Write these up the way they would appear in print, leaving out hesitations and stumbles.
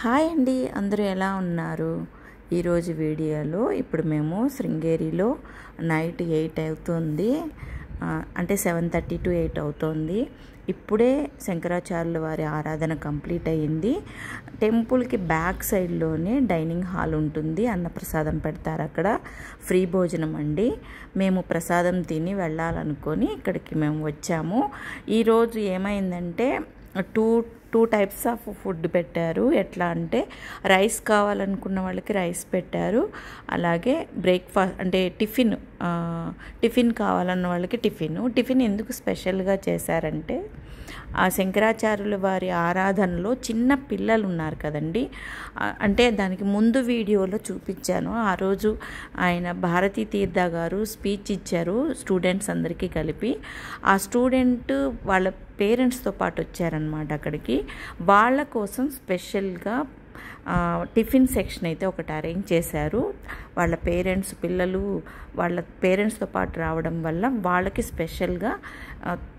Hi అండి, అందరూ ఎలా ఉన్నారు? ఈరోజు వీడియోలో ఇప్పుడు మేము శృంగేరిలో నైట్ 8 అవుతుంది, అంటే 7:30 to 8 అవుతుంది. ఇప్పుడే శంకరాచార్యుల వారి ఆరాధన కంప్లీట్ అయ్యింది. టెంపుల్కి బ్యాక్ సైడ్లోనే డైనింగ్ హాల్ ఉంటుంది. అన్నప్రసాదం పెడతారు, అక్కడ ఫ్రీ భోజనం అండి. మేము ప్రసాదం తిని వెళ్ళాలనుకొని ఇక్కడికి మేము వచ్చాము. ఈరోజు ఏమైందంటే టూ టైప్స్ ఆఫ్ ఫుడ్ పెట్టారు. ఎట్లా అంటే రైస్ కావాలనుకున్న వాళ్ళకి రైస్ పెట్టారు, అలాగే బ్రేక్ఫాస్ట్ అంటే టిఫిన్ కావాలన్న వాళ్ళకి టిఫిన్ ఎందుకు స్పెషల్గా చేశారంటే, ఆ శంకరాచార్యుల వారి ఆరాధనలో చిన్న పిల్లలు ఉన్నారు కదండి, అంటే దానికి ముందు వీడియోలో చూపించాను. ఆ రోజు ఆయన భారతీ తీర్థ గారు స్పీచ్ ఇచ్చారు స్టూడెంట్స్ అందరికీ కలిపి. ఆ స్టూడెంట్ వాళ్ళ పేరెంట్స్తో పాటు వచ్చారనమాట అక్కడికి. వాళ్ళ కోసం స్పెషల్గా టిఫిన్ సెక్షన్ అయితే ఒకటి అరేంజ్ చేశారు. వాళ్ళ పిల్లలు వాళ్ళ పేరెంట్స్తో పాటు రావడం వల్ల వాళ్ళకి స్పెషల్గా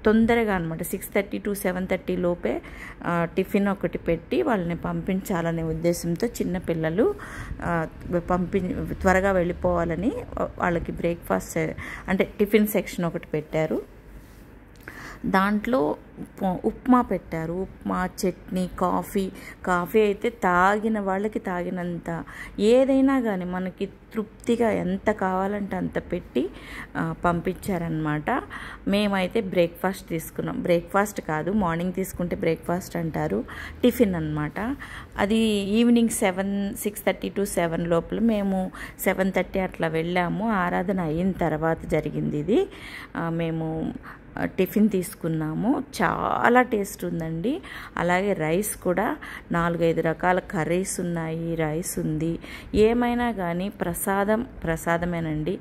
తొందరగా అనమాట 6:30 to 7:30 లోపే టిఫిన్ ఒకటి పెట్టి వాళ్ళని పంపించాలనే ఉద్దేశంతో చిన్నపిల్లలు త్వరగా వెళ్ళిపోవాలని వాళ్ళకి బ్రేక్ఫాస్ట్ అంటే టిఫిన్ సెక్షన్ ఒకటి పెట్టారు. దాంట్లో ఉప్మా పెట్టారు. ఉప్మా, చట్నీ, కాఫీ అయితే తాగిన వాళ్ళకి తాగినంత, ఏదైనా కానీ మనకి తృప్తిగా ఎంత కావాలంటే అంత పెట్టి పంపించారనమాట. మేమైతే బ్రేక్ఫాస్ట్ తీసుకున్నాం. బ్రేక్ఫాస్ట్ కాదు, మార్నింగ్ తీసుకుంటే బ్రేక్ఫాస్ట్ అంటారు, టిఫిన్ అనమాట. అది ఈవినింగ్ 6:30 to 7 లోపల మేము 7:30 అట్లా వెళ్ళాము. ఆరాధన అయిన తర్వాత జరిగింది ఇది. మేము టిఫిన్ తీసుకున్నాము. చాలా టేస్ట్ ఉందండి. అలాగే రైస్ కూడా 4-5 రకాల కర్రీస్ ఉన్నాయి, రైస్ ఉంది. ఏమైనా కానీ ప్రసాదమేనండి.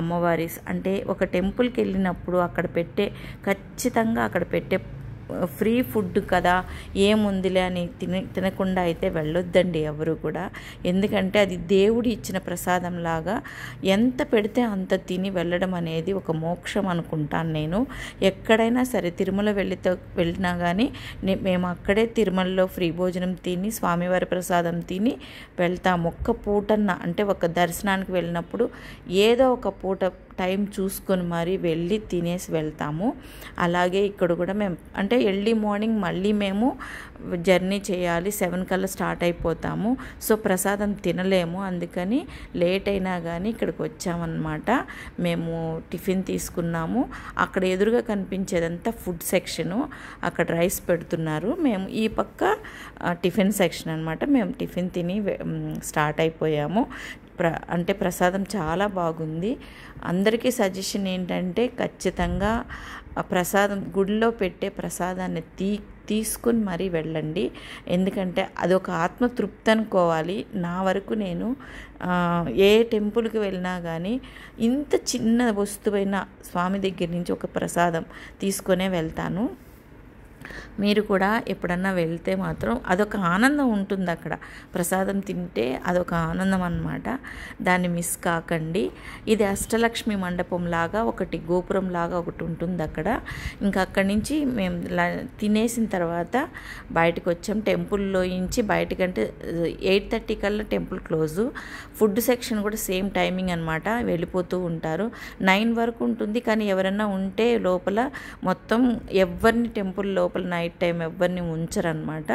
అమ్మవారి అంటే ఒక టెంపుల్కి వెళ్ళినప్పుడు ఖచ్చితంగా అక్కడ పెట్టే ఫ్రీ ఫుడ్ కదా, ఏముందిలే అని తినకుండా అయితే వెళ్ళొద్దండి ఎవరు కూడా. ఎందుకంటే అది దేవుడు ఇచ్చిన ప్రసాదం లాగా ఎంత పెడితే అంత తిని వెళ్ళడం అనేది ఒక మోక్షం అనుకుంటాను నేను. ఎక్కడైనా సరే తిరుమల వెళ్ళినా కానీ మేము అక్కడే తిరుమలలో ఫ్రీ భోజనం తిని స్వామివారి ప్రసాదం తిని వెళ్తాము. ఒక్క పూటన్న అంటే ఒక దర్శనానికి వెళ్ళినప్పుడు ఏదో ఒక పూట టైం చూసుకొని మరీ వెళ్ళి తినేసి వెళ్తాము. అలాగే ఇక్కడ కూడా మేము అంటే ఎర్లీ మార్నింగ్ మళ్ళీ మేము జర్నీ చేయాలి, 7 కల్లా స్టార్ట్ అయిపోతాము. సో ప్రసాదం తినలేము, అందుకని లేట్ అయినా కానీ ఇక్కడికి వచ్చామన్నమాట. మేము టిఫిన్ తీసుకున్నాము. అక్కడ ఎదురుగా కనిపించేదంతా ఫుడ్ సెక్షను, అక్కడ రైస్ పెడుతున్నారు. మేము ఈ పక్క టిఫిన్ సెక్షన్ అనమాట. మేము టిఫిన్ తిని స్టార్ట్ అయిపోయాము. అంటే ప్రసాదం చాలా బాగుంది. అందరికీ సజెషన్ ఏంటంటే ఖచ్చితంగా ప్రసాదం గుడిలో పెట్టే ప్రసాదాన్ని తీసుకుని మరీ వెళ్ళండి. ఎందుకంటే అదొక ఆత్మతృప్తి అనుకోవాలి. నా వరకు నేను ఏ టెంపుల్కి వెళ్ళినా కానీ ఇంత చిన్న వస్తువైన స్వామి దగ్గర నుంచి ఒక ప్రసాదం తీసుకొనే వెళ్తాను. మీరు కూడా ఎప్పుడన్నా వెళ్తే మాత్రం అదొక ఆనందం ఉంటుంది. అక్కడ ప్రసాదం తింటే అదొక ఆనందం అన్నమాట. దాన్ని మిస్ కాకండి. ఇది అష్టలక్ష్మి మండపం లాగా ఒకటి, గోపురం లాగా ఒకటి ఉంటుంది అక్కడ. ఇంకా అక్కడి నుంచి మేము తినేసిన తర్వాత బయటకు వచ్చాం. టెంపుల్లో నుంచి బయటకంటే 8:30 కల్లా టెంపుల్ క్లోజు. ఫుడ్ సెక్షన్ కూడా సేమ్ టైమింగ్ అనమాట, వెళ్ళిపోతూ ఉంటారు. 9 వరకు ఉంటుంది. కానీ ఎవరైనా ఉంటే లోపల మొత్తం ఎవరిని టెంపుల్ లోపల నైట్ టైం ఎవరిని ఉంచరనమాట.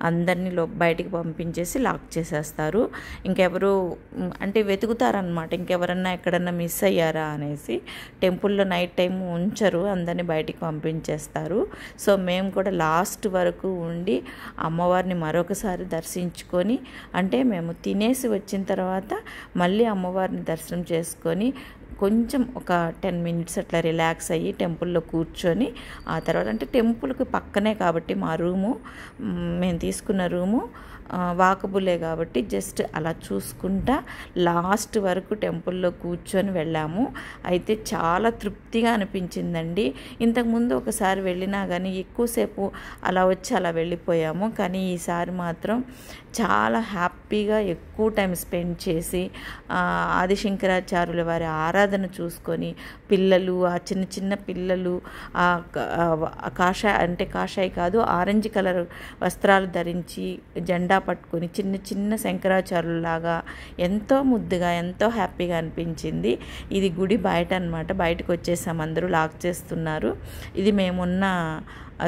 అందరినీ బయటికి పంపించేసి లాక్ చేసేస్తారు. ఇంకెవరు అంటే వెతుకుతారనమాట, ఇంకెవరన్నా ఎక్కడన్నా మిస్ అయ్యారా అనేసి. టెంపుల్లో నైట్ టైం ఉంచరు, అందరినీ బయటికి పంపించేస్తారు. సో మేము కూడా లాస్ట్ వరకు ఉండి అమ్మవారిని మరొకసారి దర్శించుకొని, అంటే మేము తినేసి వచ్చిన తర్వాత మళ్ళీ అమ్మవారిని దర్శనం చేసుకొని కొంచెం ఒక 10 minutes అట్లా రిలాక్స్ అయ్యి టెంపుల్లో కూర్చొని, ఆ తర్వాత అంటే టెంపుల్కి పక్కనే కాబట్టి మేము తీసుకున్న రూము వాకబులే కాబట్టి జస్ట్ అలా చూసుకుంటా లాస్ట్ వరకు టెంపుల్లో కూర్చొని వెళ్ళాము. అయితే చాలా తృప్తిగా అనిపించిందండి. ఇంతకుముందు ఒకసారి వెళ్ళినా కానీ ఎక్కువసేపు అలా వచ్చి అలా వెళ్ళిపోయాము. కానీ ఈసారి మాత్రం చాలా హ్యాపీగా ఎక్కువ టైం స్పెండ్ చేసి ఆదిశంకరాచార్యుల వారి ఆరాధన చూసుకొని పిల్లలు, ఆ చిన్న చిన్న పిల్లలు కాషాయ కాదు ఆరెంజ్ కలర్ వస్త్రాలు ధరించి జెండా పట్టుకొని చిన్న చిన్న శంకరాచార్యులాగా ఎంతో ముద్దుగా ఎంతో హ్యాపీగా అనిపించింది. ఇది గుడి బయట అనమాట. బయటకు వచ్చేసాం, అందరూ లాక్ చేస్తున్నారు. ఇది మేమున్న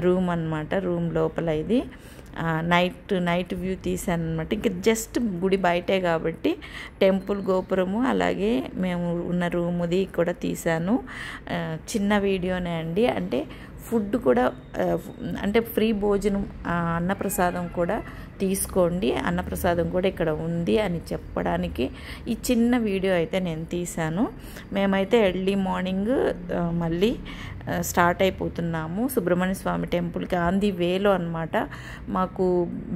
రూమ్ అనమాట. రూమ్ లోపల ఇది నైట్ వ్యూ తీసాను అనమాట. ఇంక జస్ట్ గుడి బయటే కాబట్టి టెంపుల్ గోపురము అలాగే మేము ఉన్న రూముది కూడా తీసాను. చిన్న వీడియోనే అండి. అంటే ఫుడ్ కూడా అంటే ఫ్రీ భోజనం అన్నప్రసాదం కూడా తీసుకోండి, అన్నప్రసాదం కూడా ఇక్కడ ఉంది అని చెప్పడానికి ఈ చిన్న వీడియో అయితే నేను తీశాను. మేమైతే ఎర్లీ మార్నింగ్ మళ్ళీ స్టార్ట్ అయిపోతున్నాము సుబ్రహ్మణ్య స్వామి టెంపుల్కి. ఆన్ ది వేలో అనమాట. మాకు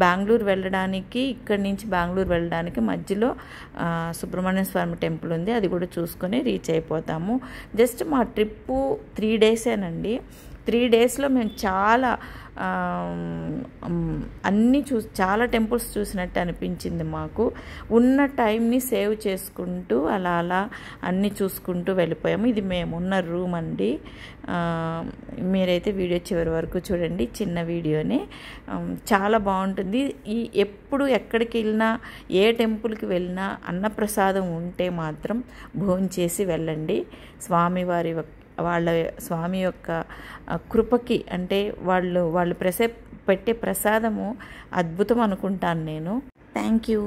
బెంగళూరు వెళ్ళడానికి, ఇక్కడి నుంచి బెంగళూరు వెళ్ళడానికి మధ్యలో సుబ్రహ్మణ్య స్వామి టెంపుల్ ఉంది. అది కూడా చూసుకొని రీచ్ అయిపోతాము. జస్ట్ మా ట్రిప్పు 3 డేసేనండి. 3 డేస్లో మేము చాలా చాలా టెంపుల్స్ చూసినట్టు అనిపించింది మాకు. ఉన్న టైంని సేవ్ చేసుకుంటూ అలా అన్నీ చూసుకుంటూ వెళ్ళిపోయాము. ఇది మేమున్న రూమ్ అండి. మీరైతే వీడియో చివరి వరకు చూడండి, చిన్న వీడియోనే. చాలా బాగుంటుంది. ఎప్పుడు ఎక్కడికి వెళ్ళినా, ఏ టెంపుల్కి వెళ్ళినా అన్నప్రసాదం ఉంటే మాత్రం భోంచేసి వెళ్ళండి. స్వామి యొక్క కృపకి, అంటే వాళ్ళు పెట్టే ప్రసాదము అద్భుతం అనుకుంటాను నేను. Thank you.